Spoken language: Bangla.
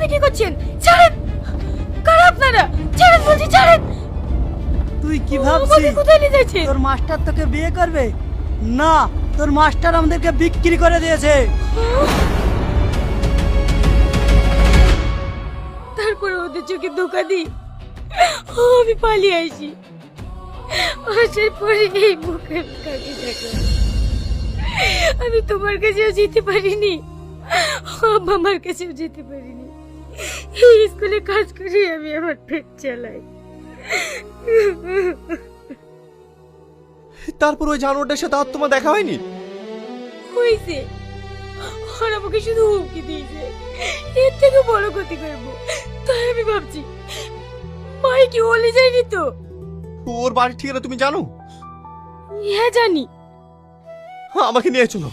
আপনি কি করছেন? ছাড়েন! কারা আপনারা? ছাড়েন বলছি, ছাড়েন! তুই কি আমাকে ভাবছিস কোথায় নিয়ে যাচ্ছেন? তোর মাস্টার তোকে বিয়ে করবে? না, তোর মাস্টার আমাদেরকে বিক্রি করে দিয়েছে। তারপরে ওদের চোখে ধোকা দিই আমি পালিয়ে আসি। আসার পরে এই মুখের কাকে দেখলাম। আমি তোমার কাছেও যেতে পারিনি, আব্বা মার কাছেও যেতে পারিনি। এই স্কুলে কাজ করে আমি আমার পেট চালাই। তারপর ওই জানোয়ারটার সাথে আর তোমার দেখা হয়নি? হয়েছে, আর আমাকে শুধু হুমকি দিয়েছে এর থেকে বড় ক্ষতি করবো। তাই আমি ভাবছি মাই কি বলে যায়নি তো? ওর বাড়ির ঠিকানা তুমি জানো? হ্যাঁ জানি। আমাকে নিয়ে চলো।